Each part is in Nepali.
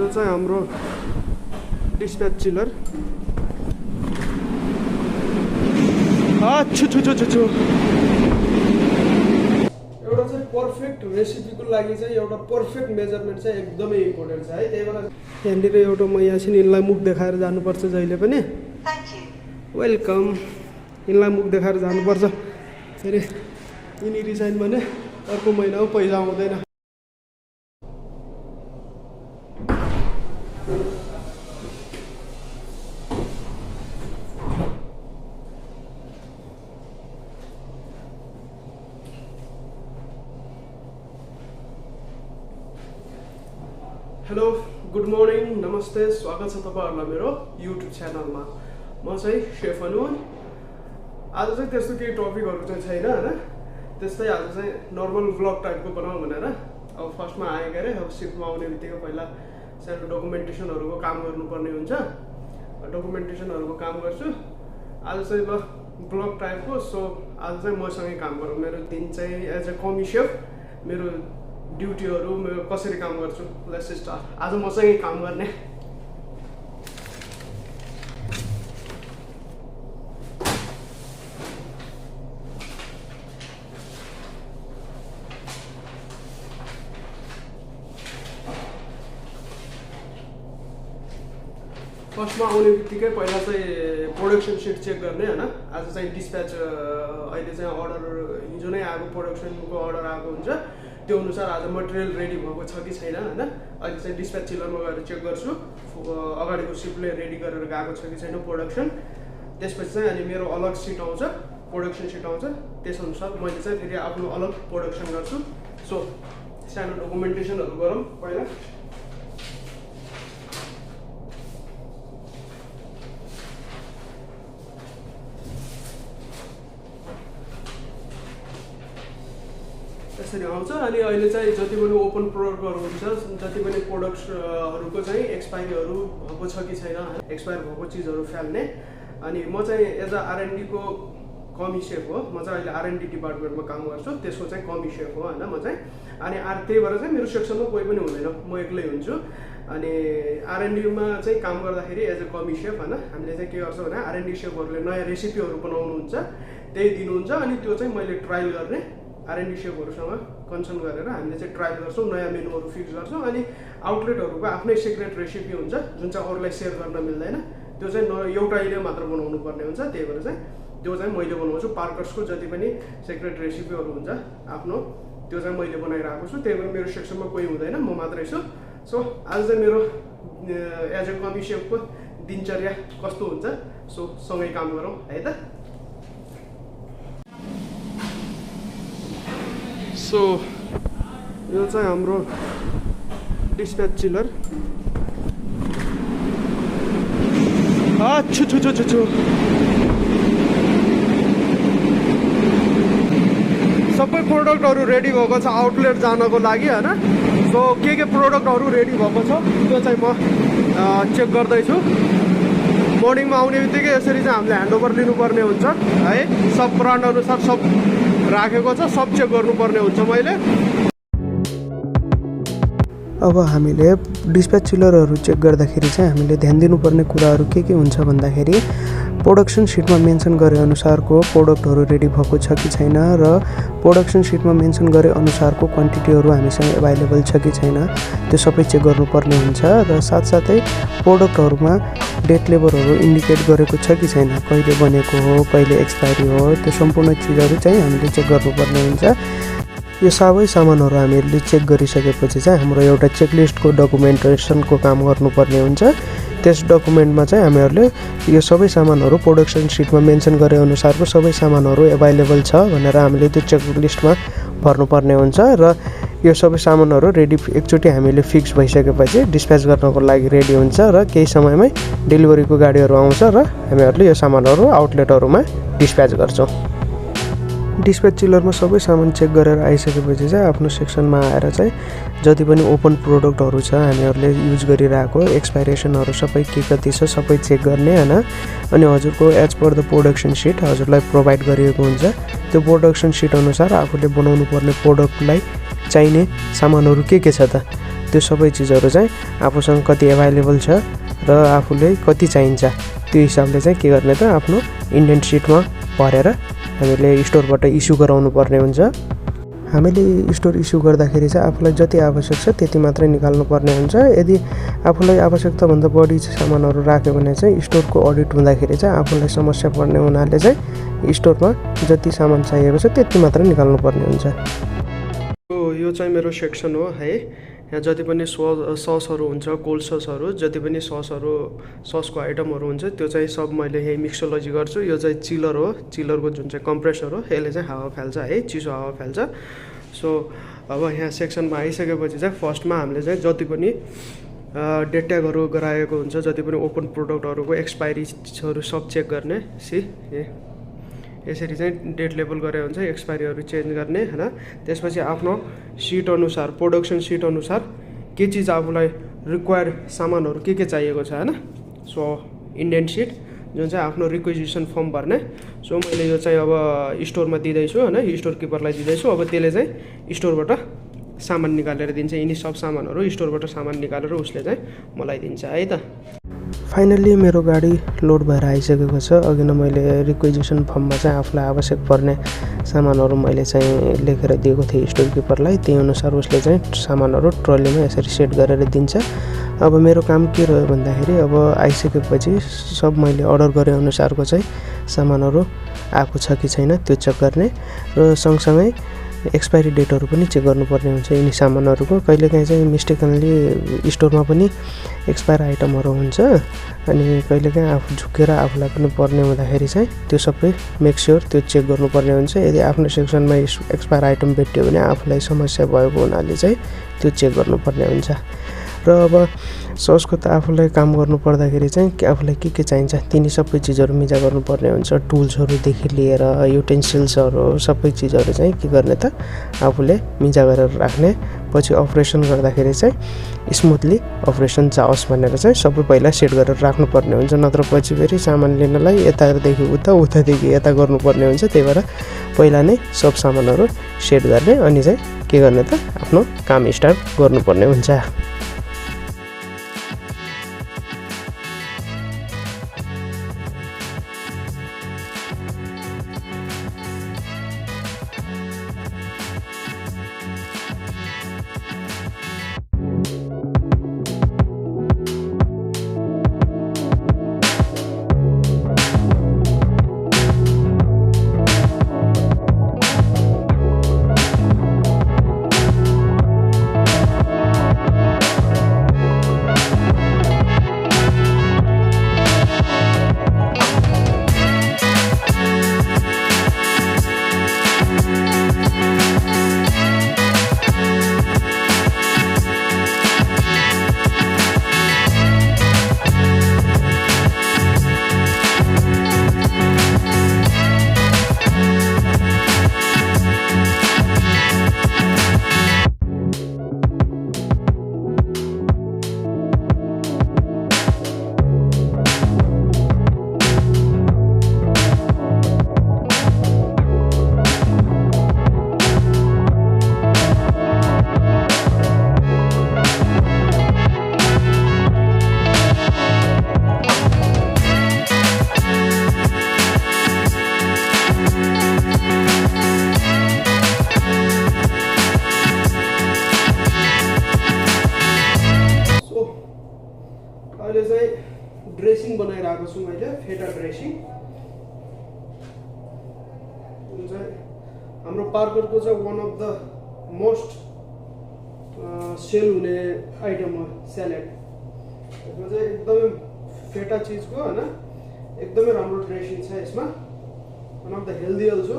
यो चाहिँ हाम्रो डिस्प्याच चिलर। एउटा चाहिँ पर्फेक्ट रेसिपीको लागि चाहिँ एउटा पर्फेक्ट मेजरमेन्ट चाहिँ एकदमै इम्पोर्टेन्ट छ है। त्यही भएर यहाँनिर एउटा म यासिन यिनलाई मुख देखाएर जानुपर्छ जहिले पनि। वेलकम। यिनलाई मुख देखाएर जानुपर्छ, फेरि यिनी रिसाइन भने अर्को महिनामा पैसा आउँदैन। हेलो, गुड मर्निङ, नमस्ते, स्वागत छ तपाईँहरूलाई मेरो युट्युब च्यानलमा। म चाहिँ शेफ अनु। आज चाहिँ त्यस्तो केही टपिकहरू चाहिँ छैन होइन, त्यस्तै आज चाहिँ नर्मल भ्लग टाइपको बनाऊँ भनेर। अब फर्स्टमा आएँ के अरे, अब सिफ्टमा आउने बित्तिकै पहिला सानो डकुमेन्टेसनहरूको काम गर्नुपर्ने हुन्छ। डकुमेन्टेसनहरूको काम गर्छु आज चाहिँ, ल ब्लग टाइपको। सो आज चाहिँ मसँगै काम गरौँ। मेरो दिन चाहिँ एज अ कमी सेफ मेरो ड्युटीहरू म कसरी काम गर्छु, लेट्स स्टार्ट। आज मसँगै काम गर्ने। फर्स्टमा आउने बित्तिकै पहिला चाहिँ प्रोडक्सन सिट चेक गर्ने होइन। आज चाहिँ डिस्प्याच अहिले चाहिँ अर्डर हिजो नै आएको प्रोडक्सनको अर्डर आएको हुन्छ, त्यो अनुसार आज मटेरियल रेडी भएको छ कि छैन होइन। अहिले चाहिँ डिस्प्याच चिलरमा गएर चेक गर्छु अगाडिको सिपले रेडी गरेर गएको छ कि छैन प्रोडक्सन। त्यसपछि चाहिँ अनि मेरो अलग सिट आउँछ, प्रोडक्सन सिट आउँछ, त्यसअनुसार मैले चाहिँ फेरि आफ्नो अलग प्रोडक्सन गर्छु। सो सानो डकुमेन्टेसनहरू गरौँ पहिला। त्यसरी आउँछ। अनि अहिले चाहिँ जति पनि ओपन प्रोडक्टहरू हुन्छ, जति पनि प्रोडक्ट्सहरूको चाहिँ एक्सपायरीहरू भएको छ कि छैन, एक्सपायर भएको चिजहरू फाल्ने। अनि म चाहिँ एज अ R&D को कमी सेफ हो। म चाहिँ अहिले R&D डिपार्टमेन्टमा काम गर्छु, त्यसको चाहिँ कमी सेफ हो होइन म चाहिँ। अनि त्यही भएर चाहिँ मेरो सेक्सनमा कोही पनि हुँदैन, म एक्लै हुन्छु। अनि R&D मा चाहिँ काम गर्दाखेरि एज अ कमी सेफ होइन, हामीले चाहिँ के गर्छ भने R&D सेफहरूले नयाँ रेसिपीहरू बनाउनुहुन्छ, त्यही दिनुहुन्छ। अनि त्यो चाहिँ मैले ट्रायल गर्ने R&D सेफहरूसँग कन्सर्न गरेर हामीले चाहिँ ट्रायल गर्छौँ, नयाँ मेनुहरू फिक्स गर्छौँ। अनि आउटलेटहरूको आफ्नै सिक्रेट रेसिपी हुन्छ जुन चाहिँ अरूलाई सेयर गर्न मिल्दैन, त्यो चाहिँ एउटैले मात्र बनाउनु पर्ने हुन्छ। त्यही भएर चाहिँ त्यो चाहिँ मैले बनाउँछु। पार्कर्सको जति पनि सिक्रेट रेसिपीहरू हुन्छ आफ्नो, त्यो चाहिँ मैले बनाइरहेको छु। त्यही भएर मेरो सेक्सनमा कोही हुँदैन, म मात्रै छु। सो आज चाहिँ मेरो एज अ कमी सेफको दिनचर्या कस्तो हुन्छ, सो सँगै काम गरौँ है त। सो यो चाहिँ हाम्रो डिस्प्याच चिलर। सबै प्रोडक्टहरू रेडी भएको छ आउटलेट जानको लागि होइन। सो के प्रोडक्टहरू रेडी भएको छ त्यो चाहिँ म चेक गर्दैछु। मर्निङमा आउने बित्तिकै यसरी चाहिँ हामीले ह्यान्डओभर लिनुपर्ने हुन्छ है। सब ब्रान्ड अनुसार सब राखेको छ, सब चेक गर्नुपर्ने हुन्छ मैले। अब हामीले डिस्प्याच चिलरहरू चेक गर्दाखेरि चाहिँ हामीले ध्यान दिनुपर्ने कुराहरू के हुन्छ भन्दाखेरि, प्रोडक्सन सिटमा मेन्सन गरे अनुसारको प्रोडक्टहरू रेडी भएको छ कि छैन, र प्रोडक्सन सिटमा मेन्सन गरे अनुसारको क्वान्टिटीहरू हामीसँग एभाइलेबल छ कि छैन, त्यो सबै चेक गर्नुपर्ने हुन्छ। र साथसाथै प्रोडक्टहरूमा डेट लेबरहरू इन्डिकेट गरेको छ कि छैन, कहिले बनेको हो, कहिले एक्सपायरी हो, त्यो सम्पूर्ण चिजहरू चाहिँ हामीले चेक गर्नुपर्ने हुन्छ। यो सबै सामानहरू हामीले चेक गरिसकेपछि चाहिँ हाम्रो एउटा चेकलिस्टको डकुमेन्टेसनको काम गर्नुपर्ने हुन्छ। त्यस डकुमेन्टमा चाहिँ हामीहरूले यो सबै सामानहरू प्रोडक्सन सिटमा मेन्सन गरे अनुसारको सबै सामानहरू एभाइलेबल छ भनेर हामीले त्यो चेकलिस्टमा भर्नुपर्ने हुन्छ। र यो सबै सामानहरू रेडी एकचोटि हामीले फिक्स भइसकेपछि डिस्प्याच गर्नको लागि रेडी हुन्छ, र केही समयमै डेलिभरीको गाडीहरू आउँछ र हामीहरूले यो सामानहरू आउटलेटहरूमा डिस्प्याच गर्छौँ। डिस्प्याच चिलरमा सबै सामान चेक गरेर आइसकेपछि चाहिँ आफ्नो सेक्सनमा आएर चाहिँ जति पनि ओपन प्रोडक्टहरू छ हामीहरूले युज गरिरहेको एक्सपाइरेसनहरू सबै के कति छ सबै चेक गर्ने होइन। अनि हजुरको as per the production sheet हजुरलाई प्रोभाइड गरिएको हुन्छ। त्यो प्रोडक्सन सिट अनुसार आफूले बनाउनु पर्ने प्रोडक्टलाई चाहिने सामानहरू के छ त त्यो सबै चिजहरू चाहिँ आफूसँग कति एभाइलेबल छ र आफूले कति चाहिन्छ त्यो हिसाबले चाहिँ के गर्ने त आफ्नो इन्डेन्ट सिटमा भरेर हामीले स्टोरबाट इस्यु गराउनु पर्ने हुन्छ। हामीले स्टोर इस्यु गर्दाखेरि चाहिँ आफूलाई जति आवश्यक छ त्यति मात्रै निकाल्नु पर्ने हुन्छ। यदि आफूलाई आवश्यकताभन्दा बढी सामानहरू राख्यो भने चाहिँ स्टोरको अडिट हुँदाखेरि चाहिँ आफूलाई समस्या पर्ने हुनाले चाहिँ स्टोरमा जति सामान चाहिएको छ त्यति मात्रै निकाल्नु पर्ने हुन्छ। यो चाहिँ मेरो सेक्सन हो है। यहाँ जति पनि ससहरू हुन्छ, कोल्ड ससहरू, जति पनि ससको आइटमहरू हुन्छ त्यो चाहिँ सब मैले यही मिक्सोलोजी गर्छु। यो चाहिँ चिलर हो, चिलरको जुन चाहिँ कम्प्रेसर हो, यसले चाहिँ हावा फाल्छ है, चिसो हावा फाल्छ। सो अब यहाँ सेक्सनमा आइसकेपछि चाहिँ फर्स्टमा हामीले चाहिँ जति पनि डेट ट्यागहरू गराएको हुन्छ, जति पनि ओपन प्रोडक्टहरूको एक्सपायरीहरू सब चेक गर्ने। यसरी चाहिँ डेट लेबल गरे हुन्छ, एक्सपायरीहरू चेन्ज गर्ने हैन। त्यसपछि आफ्नो सिट अनुसार, प्रोडक्सन सिट अनुसार के चिज आफूलाई रिक्वायर सामानहरू के चाहिएको छ हैन। सो इन्डेन्ट सिट जुन चाहिँ आफ्नो रिक्वेजिसन फर्म भर्ने। सो मैले यो चाहिँ अब स्टोरमा दिँदैछु हैन, स्टोर किपरलाई दिँदैछु। अब त्यसले चाहिँ स्टोरबाट सामान निकालेर दिन्छ। यिनी सब सामानहरू स्टोरबाट सामान निकालेर उसले चाहिँ मलाई दिन्छ है त। फाइनल्ली मेरो गाडी लोड भएर आइसकेको छ। अघि नै मैले रिक्वेजिसन फर्ममा चाहिँ आफूलाई आवश्यक पर्ने सामानहरू मैले चाहिँ लेखेर दिएको थिएँ स्टोर किपरलाई। त्यही अनुसार उसले चाहिँ सामानहरू ट्रलीमा यसरी सेट गरेर दिन्छ। अब मेरो काम के रह्यो भन्दाखेरि अब आइसकेपछि सब मैले अर्डर गरे अनुसारको चाहिँ सामानहरू आएको छ कि छैन त्यो चेक गर्ने र सँगसँगै एक्सपायरी डेटहरू पनि चेक गर्नुपर्ने हुन्छ यिनी सामानहरूको। कहिलेकाहीँ चाहिँ मिस्टेकनली स्टोरमा पनि एक्सपायर आइटमहरू हुन्छ अनि कहिलेकाहीँ आफू झुकेर आफूलाई पनि पर्ने हुँदाखेरि चाहिँ त्यो सबै मेक स्योर त्यो चेक गर्नुपर्ने हुन्छ। यदि आफ्नो सेक्सनमा एक्सपायर आइटम भेट्यो भने आफूलाई समस्या भएको हुनाले चाहिँ त्यो चेक गर्नुपर्ने हुन्छ। र अब ससको त आफूलाई काम गर्नु पर्दाखेरि चाहिँ आफूलाई के चाहिन्छ तिनी सबै चिजहरू मिजा गर्नुपर्ने हुन्छ। टुल्सहरूदेखि लिएर युटेन्सिल्सहरू सबै चिजहरू चाहिँ के गर्ने त आफूले मिजा गरेर राख्ने। पछि अपरेसन गर्दाखेरि चाहिँ स्मुथली अपरेसन जाओस् भनेर चाहिँ सबै पहिला सेट गरेर राख्नुपर्ने हुन्छ। नत्र पछि फेरि सामान लिनलाई यतादेखि उता, उतादेखि यता गर्नुपर्ने हुन्छ। त्यही भएर पहिला नै सब सामानहरू सेट गर्ने अनि चाहिँ के गर्ने त आफ्नो काम स्टार्ट गर्नुपर्ने हुन्छ। ड्रेसिङ बनाइरहेको छु मैले, फेटा ड्रेसिङ। जुन चाहिँ हाम्रो पार्करको चाहिँ one of the most sell हुने आइटम हो स्यालेड। यसमा चाहिँ एकदमै फेटा चिजको हैन एकदमै राम्रो ड्रेसिङ छ यसमा। One of the healthy also.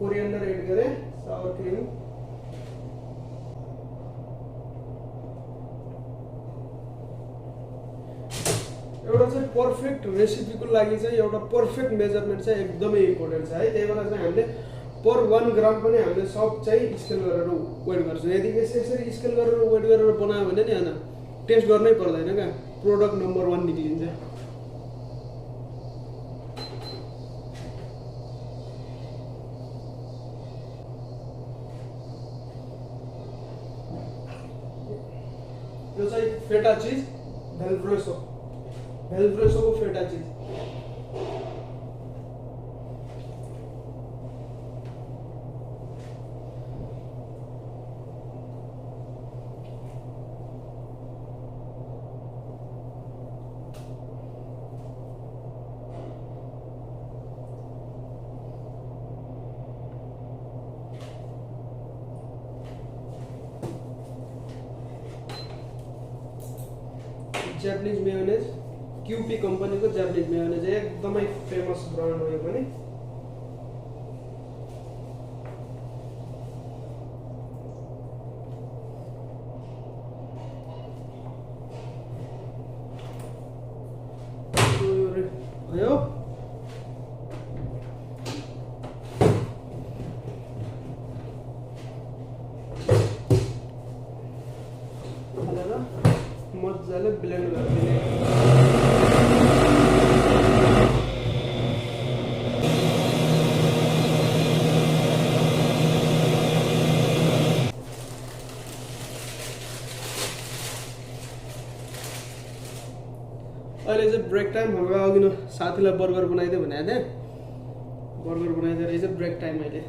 Coriander add गरेँ, सावर क्रिम, एउटा चाहिँ पर्फेक्ट रेसिपीको लागि चाहिँ एउटा पर्फेक्ट मेजरमेन्ट चाहिँ एकदमै इम्पोर्टेन्ट छ है। त्यही भएर चाहिँ हामीले पर 1 ग्राम पनि हामीले सब चाहिँ स्केल गरेर वेट गर्छौँ। यदि यसरी स्केल गरेर वेट गरेर बनायो भने नि हैन टेस्ट गर्नै पर्दैन क्या। प्रोडक्ट नम्बर 1 निक्लिन्छ। यो चाहिँ फेटा चिज भेल्फ्रेसोको फेटा चिज। जापानिज मेयोनेज क्यूपी कम्पनीको जापानिज मेयोनेज एकदमै फेमस ब्रान्ड हो यो पनि। भयो मजाले ब्लेन्ड गरिदिने। अहिले चाहिँ ब्रेक टाइम। हाम्रो अघि न साथीलाई बर्गर बनाइदियो भने थिएँ, बर्गर बनाइदिएर रहेछ ब्रेक टाइम अहिले।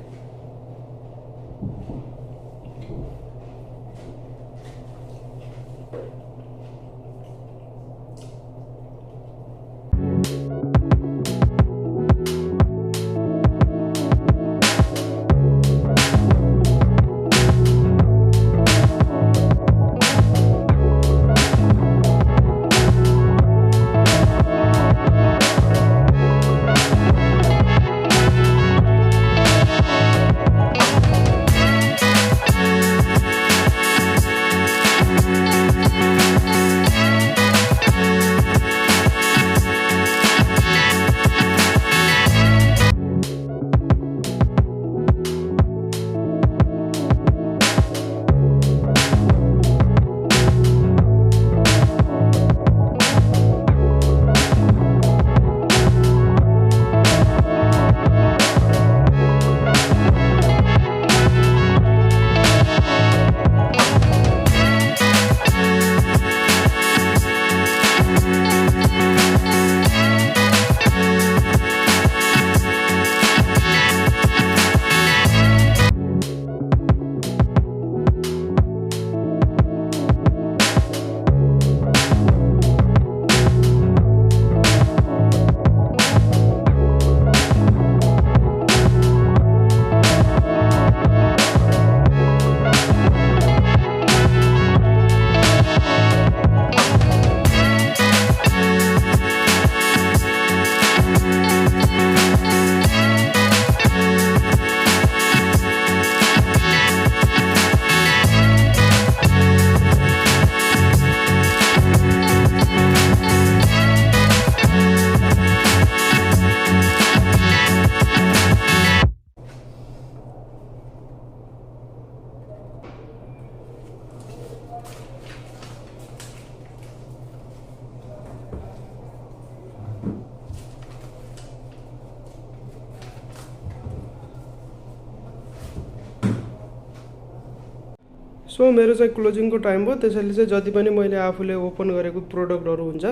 सो मेरो चाहिँ क्लोजिङको टाइम भयो, त्यसैले चाहिँ जति पनि मैले आफूले ओपन गरेको प्रोडक्टहरू हुन्छ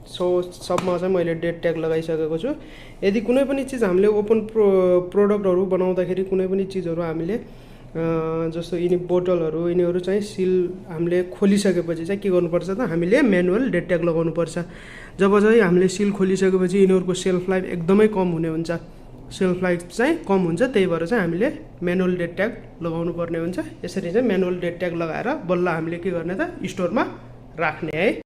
सो सबमा चाहिँ मैले डेट ट्याग लगाइसकेको छु। यदि कुनै पनि चिज हामीले ओपन प्रोडक्टहरू बनाउँदाखेरि कुनै पनि चिजहरू हामीले जस्तो यिनी बोतलहरू यिनीहरू चाहिँ सिल हामीले खोलिसकेपछि चाहिँ के गर्नुपर्छ त हामीले म्यानुअल डेट ट्याग लगाउनुपर्छ। जब चाहिँ हामीले सिल खोलिसकेपछि यिनीहरूको सेल्फ लाइफ एकदमै कम हुने हुन्छ, सेल्फ लाइफ चाहिँ कम हुन्छ, त्यही भएर चाहिँ हामीले म्यानुअल डेट ट्याग लगाउनु पर्ने हुन्छ। यसरी चाहिँ म्यानुअल डेट ट्याग लगाएर बल्ल हामीले के गर्ने त स्टोरमा राख्ने है।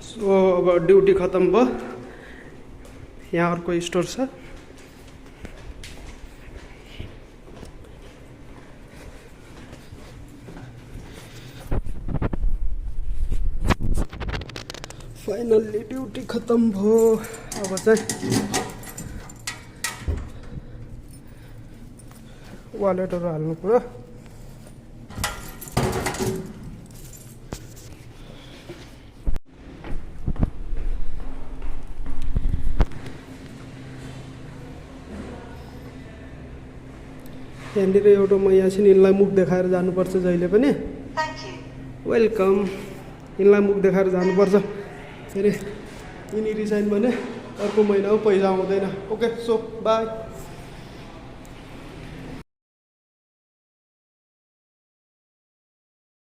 सो अब ड्युटी खत्म भयो, यहाँ अर्को स्टोर छ। फाइनल्ली ड्युटी खत्म भयो। अब चाहिँ वालेटहरु हाल्नु पर्यो यहाँनिर एउटा म यहाँ चाहिँ यिनलाई मुख देखाएर जानुपर्छ जहिले पनि वेलकम यिनलाई मुख देखाएर जानुपर्छ फेरि यिनी रिसाइन भने अर्को महिनामा पैसा आउँदैन ओके सो बाई